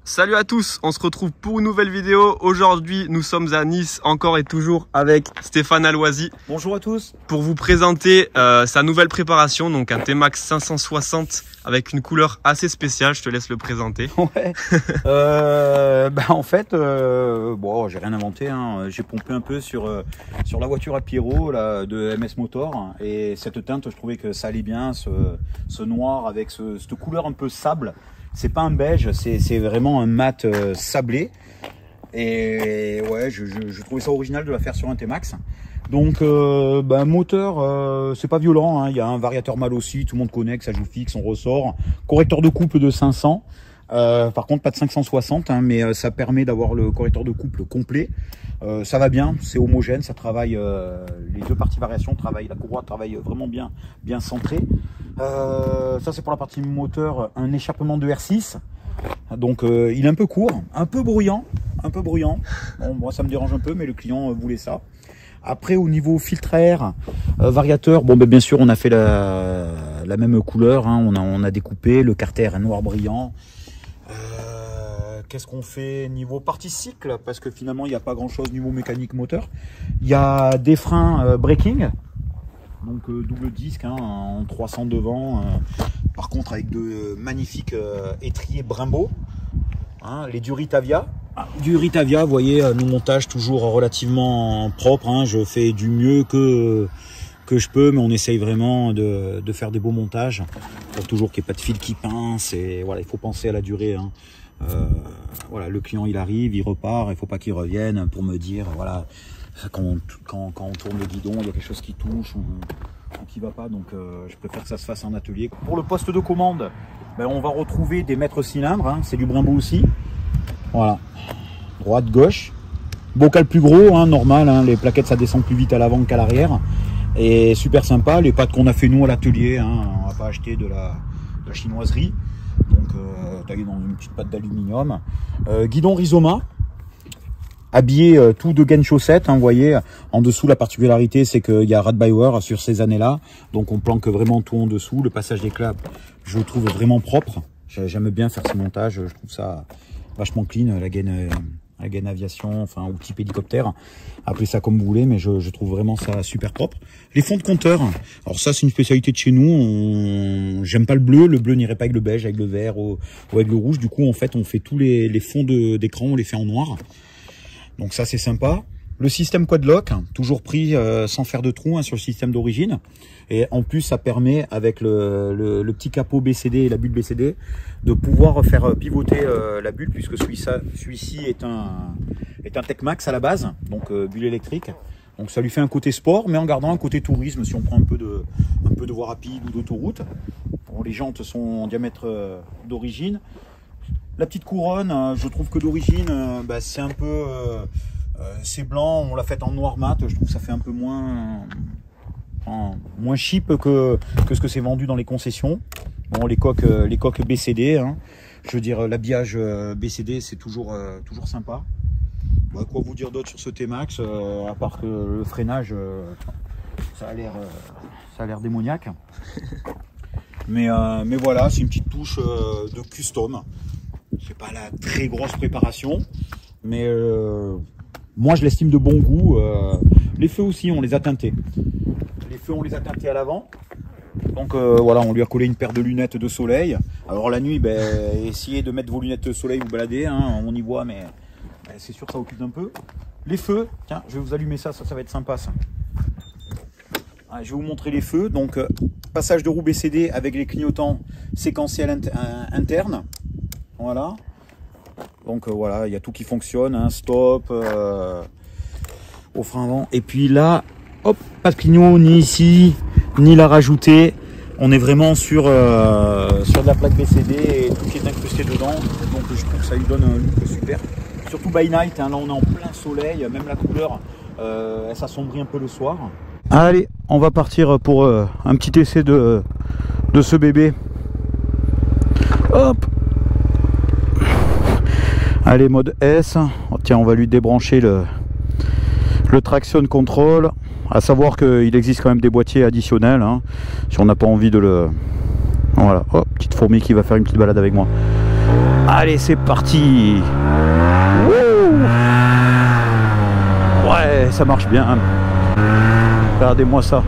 Salut à tous, on se retrouve pour une nouvelle vidéo. Aujourd'hui, nous sommes à Nice, encore et toujours avec Stéphane Aloisi. Bonjour à tous. Pour vous présenter sa nouvelle préparation, donc un T-Max 560 avec une couleur assez spéciale. Je te laisse le présenter. Ouais. En fait, bon, j'ai rien inventé. Hein. J'ai pompé un peu sur la voiture à Pierrot là, de MS Motor. Et cette teinte, je trouvais que ça allait bien, ce noir avec cette couleur un peu sable. C'est pas un beige, c'est vraiment un mat sablé. Et ouais, je trouvais ça original de la faire sur un T-Max. Donc, moteur, c'est pas violent. Hein. Il y a un variateur mâle aussi, tout le monde connaît que ça joue fixe, on ressort. Correcteur de couple de 500. Par contre, pas de 560, hein, mais ça permet d'avoir le correcteur de couple complet. Ça va bien, c'est homogène, ça travaille. Les deux parties variation travaillent, la courroie travaille vraiment bien centrée. Ça c'est pour la partie moteur, un échappement de R6. Donc il est un peu court, un peu bruyant. Bon, moi ça me dérange un peu, mais le client voulait ça. Après au niveau filtre à air, variateur, bon bien sûr on a fait la même couleur, hein, on a découpé, le carter est noir brillant. Qu'est-ce qu'on fait niveau partie cycle? Parce que finalement il n'y a pas grand chose niveau mécanique moteur. Il y a des freins braking. Donc double disque, hein, en 300 devant, par contre avec de magnifiques étriers Brembo, hein, les Duritavia. Duritavia, vous voyez, nos montages toujours relativement propres, hein, je fais du mieux que je peux, mais on essaye vraiment de faire des beaux montages, pour toujours qu'il n'y ait pas de fil qui pince, et voilà, il faut penser à la durée. Hein. Voilà, le client il arrive, il repart, il faut pas qu'il revienne pour me dire, voilà, quand on tourne le guidon, il y a quelque chose qui touche ou qui va pas, donc je préfère que ça se fasse en atelier. Pour le poste de commande, on va retrouver des mètres cylindres, hein, c'est du Brembo aussi. Voilà, droite, gauche, bocal plus gros, hein, normal, hein, les plaquettes ça descend plus vite à l'avant qu'à l'arrière, et super sympa, les pattes qu'on a fait nous à l'atelier, hein, on va pas acheter de la chinoiserie, donc taillé dans une petite patte d'aluminium. Guidon Rizoma, habillé tout de gaine chaussette, hein, vous voyez, en dessous la particularité c'est qu'il y a Radbauer sur ces années-là, donc on planque vraiment tout en dessous. Le passage des claps, je le trouve vraiment propre, j'aime bien faire ces montages, je trouve ça vachement clean, la gaine aviation, enfin, ou type hélicoptère, appelez ça comme vous voulez, mais je trouve vraiment ça super propre. Les fonds de compteur, alors ça c'est une spécialité de chez nous, j'aime pas le bleu n'irait pas avec le beige, avec le vert ou avec le rouge, du coup en fait on fait tous les fonds d'écran, on les fait en noir. Donc ça c'est sympa. Le système quadlock, toujours pris sans faire de trou, hein, sur le système d'origine. Et en plus ça permet avec le petit capot BCD et la bulle BCD de pouvoir faire pivoter la bulle, puisque celui-ci est un Tech-Max à la base, donc bulle électrique. Donc ça lui fait un côté sport, mais en gardant un côté tourisme si on prend un peu de voie rapide ou d'autoroute. Bon, les jantes sont en diamètre d'origine. La petite couronne, je trouve que d'origine, c'est un peu... c'est blanc, on l'a fait en noir mat, je trouve que ça fait un peu moins cheap que ce que c'est vendu dans les concessions. Bon, les coques BCD, hein, je veux dire l'habillage BCD c'est toujours sympa. Quoi vous dire d'autre sur ce T-Max, à part que le freinage, ça a l'air démoniaque. Mais voilà, c'est une petite touche de custom. C'est pas la très grosse préparation, mais moi je l'estime de bon goût. Les feux aussi, on les a teintés. Les feux, on les a teintés à l'avant. Donc voilà, on lui a collé une paire de lunettes de soleil. Alors la nuit, essayez de mettre vos lunettes de soleil, vous baladez, hein, on y voit, mais c'est sûr que ça occupe un peu. Les feux, tiens, je vais vous allumer ça va être sympa ça. Je vais vous montrer les feux. Donc passage de roue BCD avec les clignotants séquentiels internes. Voilà. Donc voilà, il y a tout qui fonctionne, hein, stop, au frein avant. Et puis là, hop, pas de clignon ni ici, ni la rajouter. On est vraiment sur de la plaque BCD et tout qui est incrusté dedans. Donc je trouve que ça lui donne un look super. Surtout by night, hein, là on est en plein soleil, même la couleur, elle s'assombrit un peu le soir. Allez, on va partir pour un petit essai de ce bébé. Hop. Allez, mode S. Oh, tiens, on va lui débrancher le traction control. À savoir qu'il existe quand même des boîtiers additionnels, hein, si on n'a pas envie de le... Voilà, oh, petite fourmi qui va faire une petite balade avec moi. Allez, c'est parti. Wouh. Ouais, ça marche bien. Regardez-moi ça.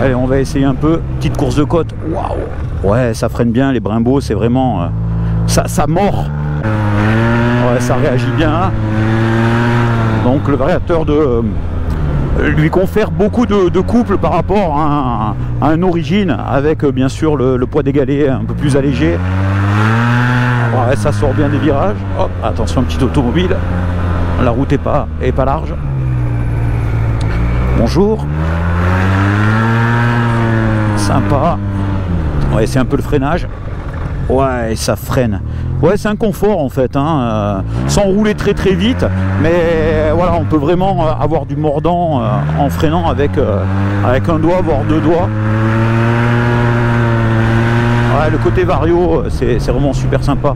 Allez, on va essayer un peu. Petite course de côte. Waouh. Ouais, ça freine bien. Les Brembo, c'est vraiment... ça mord. Ouais, ça réagit bien. Donc le variateur lui confère beaucoup de couple par rapport à un origine, avec bien sûr le poids des galets un peu plus allégé. Ouais, ça sort bien des virages. Hop, attention, petite automobile. La route est pas large. Bonjour. Sympa. Ouais, c'est un peu le freinage. Ouais, ça freine. Ouais, c'est un confort en fait, hein, sans rouler très vite, mais voilà, on peut vraiment avoir du mordant en freinant avec un doigt, voire deux doigts. Ouais, le côté vario, c'est vraiment super sympa.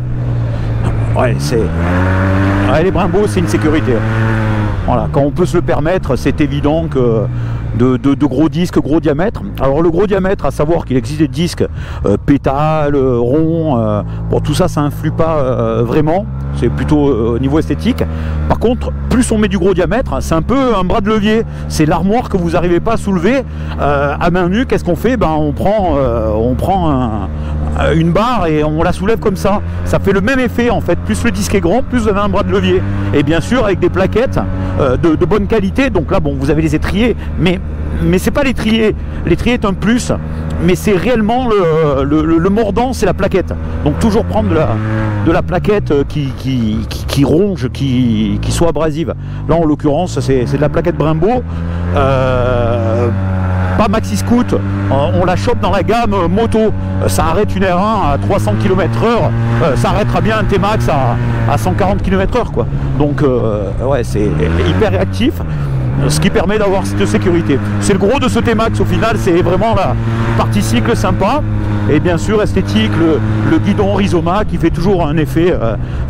Ouais, les Brembo, c'est une sécurité. Voilà, quand on peut se le permettre, c'est évident que de gros disques, gros diamètre. Alors le gros diamètre, à savoir qu'il existe des disques pétales, ronds, bon, tout ça, ça influe pas vraiment, c'est plutôt au niveau esthétique. Par contre, plus on met du gros diamètre, c'est un peu un bras de levier, c'est l'armoire que vous n'arrivez pas à soulever à main nue. Qu'est-ce qu'on fait? Ben, on prend une barre et on la soulève comme ça. Ça fait le même effet en fait. Plus le disque est grand, plus vous avez un bras de levier. Et bien sûr avec des plaquettes de bonne qualité. Donc là, bon, vous avez les étriers, mais c'est pas l'étrier. L'étrier est un plus, mais c'est réellement le mordant, c'est la plaquette. Donc toujours prendre de la plaquette qui ronge, qui soit abrasive. Là en l'occurrence, c'est de la plaquette Brembo. Pas Maxi Scoot, on la chope dans la gamme moto, ça arrête une R1 à 300 km/h, ça arrêtera bien un T-Max à 140 km/h quoi. Donc ouais, c'est hyper réactif, ce qui permet d'avoir cette sécurité. C'est le gros de ce T-Max au final, c'est vraiment la partie cycle sympa. Et bien sûr esthétique, le guidon Rizoma qui fait toujours un effet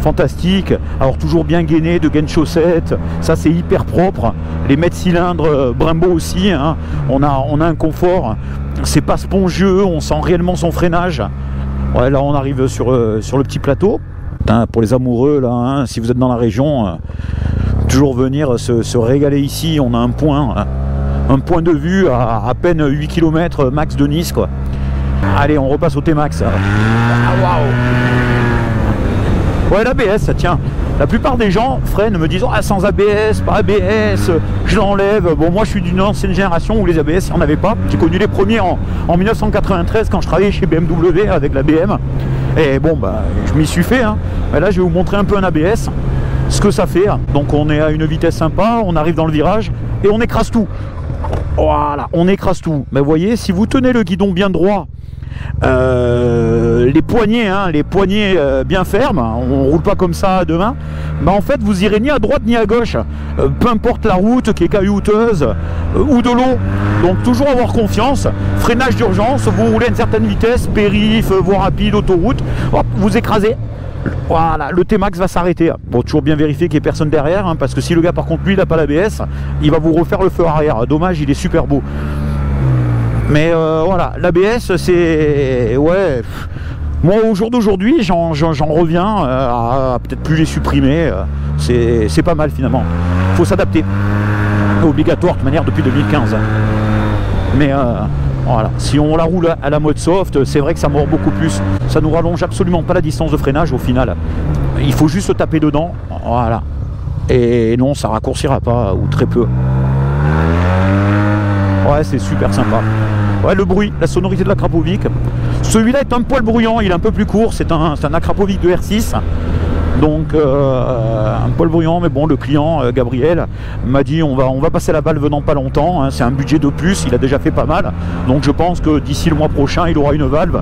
fantastique. Alors toujours bien gainé, de gaine chaussette, ça c'est hyper propre. Les mètres cylindres Brembo aussi, hein. On a un confort, c'est pas spongieux, on sent réellement son freinage. Ouais, là on arrive sur le petit plateau. Putain, pour les amoureux là, hein, si vous êtes dans la région, toujours venir se régaler ici. On a un point de vue à peine 8 km max de Nice quoi. Allez, on repasse au T-Max. Ah, waouh. Ouais, l'ABS, tiens. La plupart des gens freinent, me disant ah, sans ABS, pas ABS, je l'enlève. Bon, moi je suis d'une ancienne génération où les ABS, il n'y en avait pas. J'ai connu les premiers en 1993 quand je travaillais chez BMW avec la BM. Et bon, bah, je m'y suis fait. Hein. Mais là, je vais vous montrer un peu un ABS, ce que ça fait. Donc, on est à une vitesse sympa, on arrive dans le virage et on écrase tout. Voilà, on écrase tout. Mais vous voyez, si vous tenez le guidon bien droit, les poignées bien fermes, on roule pas comme ça à deux mains, mais en fait vous irez ni à droite ni à gauche, peu importe la route qui est caillouteuse ou de l'eau. Donc toujours avoir confiance, freinage d'urgence, vous roulez à une certaine vitesse, périph, voie rapide, autoroute, hop, vous écrasez. Voilà, le T-Max va s'arrêter. Bon, toujours bien vérifier qu'il n'y ait personne derrière, hein, parce que si le gars par contre lui il n'a pas l'ABS, il va vous refaire le feu arrière. Dommage, il est super beau. Mais voilà, l'ABS c'est... Ouais... Moi au jour d'aujourd'hui j'en reviens à peut-être plus les supprimer. C'est pas mal finalement. Faut s'adapter. Obligatoire de manière depuis 2015. Mais voilà, si on la roule à la mode soft, c'est vrai que ça mord beaucoup plus. Ça nous rallonge absolument pas la distance de freinage au final. Il faut juste se taper dedans. Voilà. Et non, ça raccourcira pas, ou très peu. Ouais, c'est super sympa. Ouais, le bruit, la sonorité de l'Akrapovic. Celui-là est un poil bruyant, il est un peu plus court. C'est un Akrapovic de R6. Donc un poil bruyant, mais bon, le client Gabriel m'a dit on va passer la valve dans pas longtemps, hein, c'est un budget de plus, il a déjà fait pas mal, donc je pense que d'ici le mois prochain il aura une valve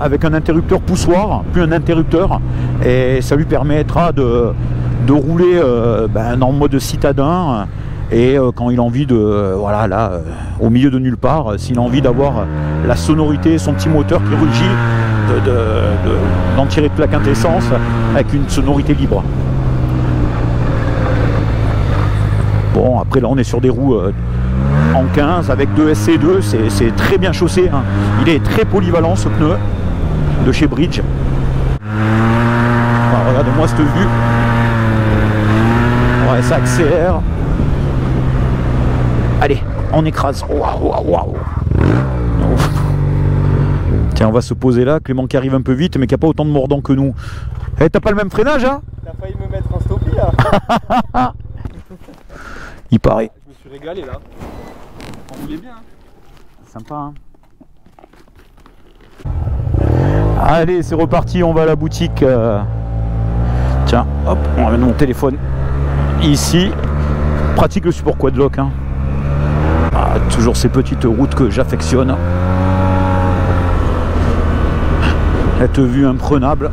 avec un interrupteur poussoir, plus un interrupteur, et ça lui permettra de rouler en mode citadin. Et quand il a envie de, voilà, là, au milieu de nulle part, s'il a envie d'avoir la sonorité, son petit moteur qui rugit, d'en tirer de la quintessence avec une sonorité libre. Bon, après là on est sur des roues en 15 avec 2 SC2, c'est très bien chaussé, hein. Il est très polyvalent ce pneu. de chez Bridge. Alors, regardez-moi cette vue. Ouais, ça accélère. Allez, on écrase. Waouh, waouh, waouh. Tiens, on va se poser là. Clément qui arrive un peu vite, mais qui n'a pas autant de mordant que nous. Eh, t'as pas le même freinage, hein? T'as failli me mettre en stopie là. Il paraît. Je me suis régalé là. On voulait bien. Hein. Sympa, hein? Allez, c'est reparti, on va à la boutique. Tiens, hop, on va mettre mon téléphone ici. Pratique le support quadlock, hein. Ah, toujours ces petites routes que j'affectionne. Cette vue imprenable.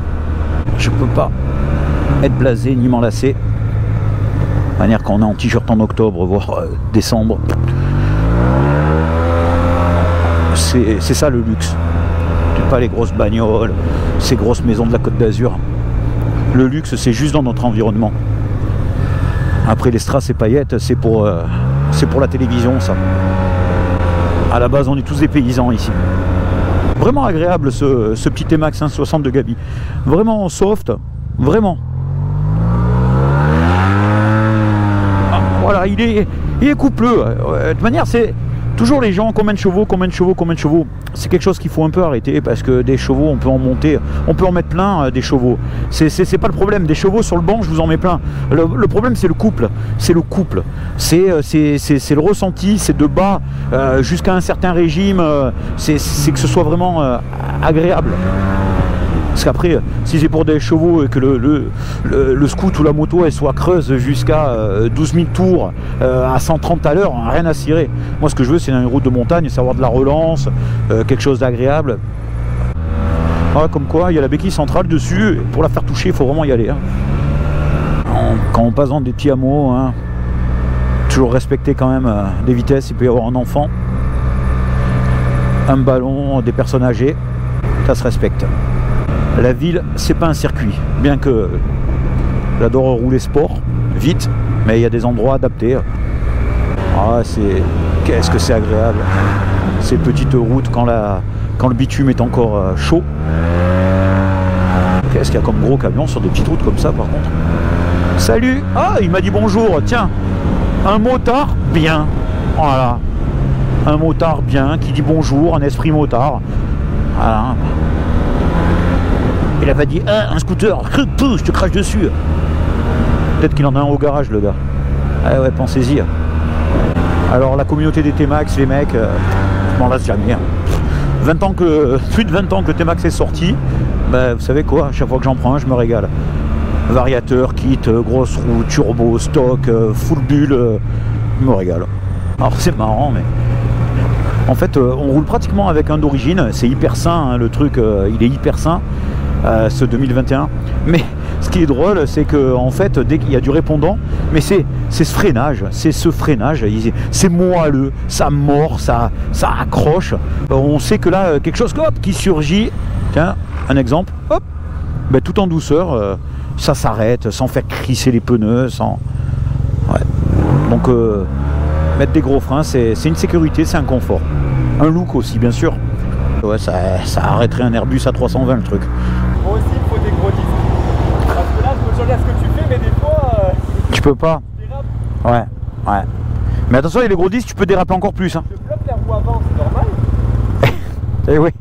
Je peux pas être blasé ni m'enlacer. De manière quand on est en t-shirt en octobre, voire décembre. C'est ça le luxe. Pas les grosses bagnoles, ces grosses maisons de la Côte d'Azur. Le luxe, c'est juste dans notre environnement. Après les strass et paillettes, c'est pour la télévision, ça. À la base, on est tous des paysans ici. Vraiment agréable ce petit T-Max 160 de Gabi. Vraiment soft, vraiment. Ah, voilà, il est coupleux. De toute manière, c'est toujours les gens, combien de chevaux, combien de chevaux, combien de chevaux. C'est quelque chose qu'il faut un peu arrêter parce que des chevaux, on peut en monter, on peut en mettre plein des chevaux. C'est pas le problème. Des chevaux sur le banc, je vous en mets plein. Le problème, c'est le couple. C'est le couple. C'est le ressenti. C'est de bas jusqu'à un certain régime. C'est que ce soit vraiment agréable. Parce qu'après, si c'est pour des chevaux et que le scoot ou la moto elle soit creuse jusqu'à 12 000 tours à 130 à l'heure, rien à cirer. Moi, ce que je veux, c'est une route de montagne, c'est avoir de la relance, quelque chose d'agréable. Ah, comme quoi, il y a la béquille centrale dessus. Pour la faire toucher, il faut vraiment y aller. Hein. Quand on passe dans des petits hameaux, hein, toujours respecter quand même des vitesses. Il peut y avoir un enfant, un ballon, des personnes âgées. Ça se respecte. La ville, c'est pas un circuit, bien que j'adore rouler sport, vite, mais il y a des endroits adaptés. Ah, qu'est-ce que c'est agréable. Ces petites routes quand le bitume est encore chaud. Qu'est-ce qu'il y a comme gros camion sur des petites routes comme ça, par contre. Salut! Ah, il m'a dit bonjour, tiens, un motard, bien. Voilà, un motard bien, qui dit bonjour, un esprit motard. Voilà. Il avait dit un scooter, je te crache dessus. Peut-être qu'il en a un au garage, le gars. Ah ouais, pensez-y. Alors la communauté des T-Max, les mecs, je m'en lasse jamais. 20 ans plus de 20 ans que le T-Max est sorti, bah, vous savez quoi, à chaque fois que j'en prends un, je me régale. Variateur, kit, grosse roue, turbo, stock, full bulle, je me régale. Alors c'est marrant, mais en fait on roule pratiquement avec un d'origine, c'est hyper sain, hein, le truc, il est hyper sain. Ce 2021, mais ce qui est drôle, c'est que en fait, dès qu'il y a du répondant, mais c'est ce freinage, c'est moelleux, ça mord, ça accroche. On sait que là, quelque chose hop, qui surgit. Tiens, un exemple, hop, ben, tout en douceur, ça s'arrête, sans faire crisser les pneus, sans. Ouais. Donc mettre des gros freins, c'est une sécurité, c'est un confort, un look aussi, bien sûr. Ouais, ça arrêterait un Airbus à 320 le truc. Moi aussi, il me faut des gros disques. Parce que là, je regarde ce que tu fais, mais des fois. Tu peux pas. Ouais, ouais. Mais attention, il y a les gros disques, tu peux déraper encore plus. Hein. Je bloque la roue avant, c'est normal. Eh oui.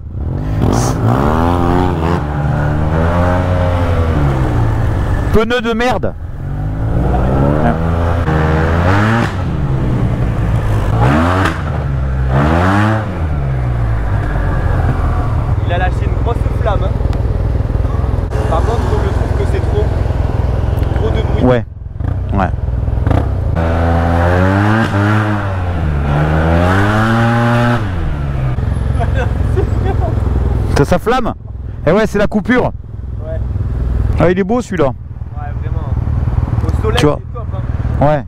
Pneus de merde. Ouais. Il a lâché une grosse flamme. Hein. Par contre, je trouve que c'est trop de bruit. Ouais, ouais. Ça flamme. Et ouais, c'est la coupure. Ouais. Ah, il est beau celui-là. Ouais, vraiment. Au soleil, tu vois. c'est top. Hein. Ouais.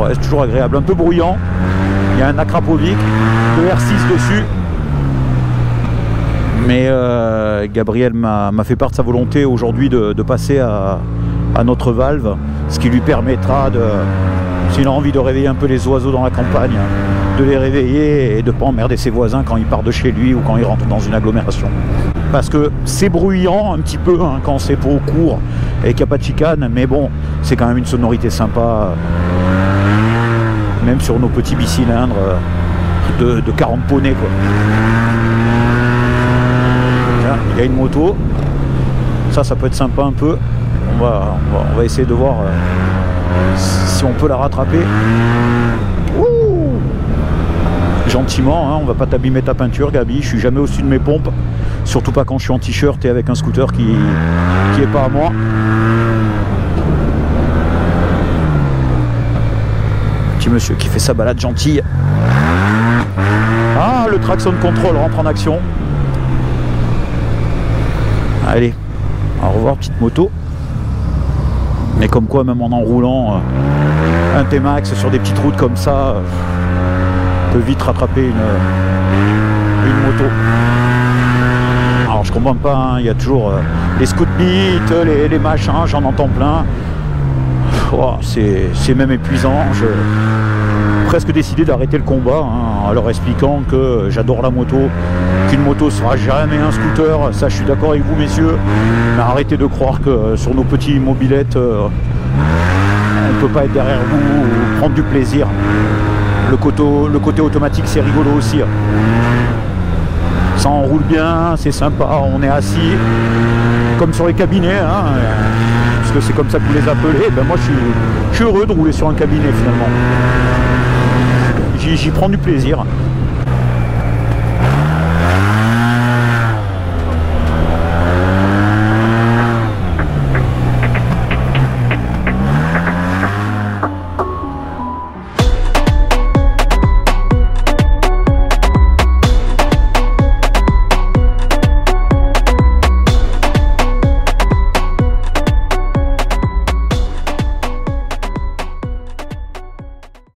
Ouais, c'est toujours agréable. Un peu bruyant. Il y a un Akrapovic de R6 dessus. Mais Gabriel m'a fait part de sa volonté aujourd'hui de passer à notre valve, ce qui lui permettra de, s'il a envie de réveiller un peu les oiseaux dans la campagne, de les réveiller et de pas emmerder ses voisins quand il part de chez lui ou quand il rentre dans une agglomération. Parce que c'est bruyant un petit peu hein, quand c'est pas au court et qu'il n'y a pas de chicane, mais bon, c'est quand même une sonorité sympa, même sur nos petits bicylindres de 40 poneys quoi. Il y a une moto, ça peut être sympa un peu. On va essayer de voir si on peut la rattraper. Ouh, gentiment, hein, on va pas t'abîmer ta peinture Gabi, je suis jamais au-dessus de mes pompes, surtout pas quand je suis en t-shirt et avec un scooter qui est pas à moi. Petit monsieur qui fait sa balade gentille. Ah, le traction control rentre en action. Allez, au revoir petite moto. Mais comme quoi, même en enroulant un T-Max sur des petites routes comme ça, peut vite rattraper une moto. Alors je comprends pas, hein, il y a toujours les scoot beats, les machins, j'en entends plein. Oh, c'est même épuisant. J'ai presque décidé d'arrêter le combat hein, en leur expliquant que j'adore la moto, qu'une moto sera jamais un scooter, ça je suis d'accord avec vous messieurs, mais arrêtez de croire que sur nos petits mobilettes on ne peut pas être derrière vous ou prendre du plaisir. Le côté automatique c'est rigolo aussi. Ça enroule bien, c'est sympa, on est assis comme sur les cabinets hein, parce que c'est comme ça que vous les appelez. Ben moi je suis heureux de rouler sur un cabinet finalement. J'y prends du plaisir.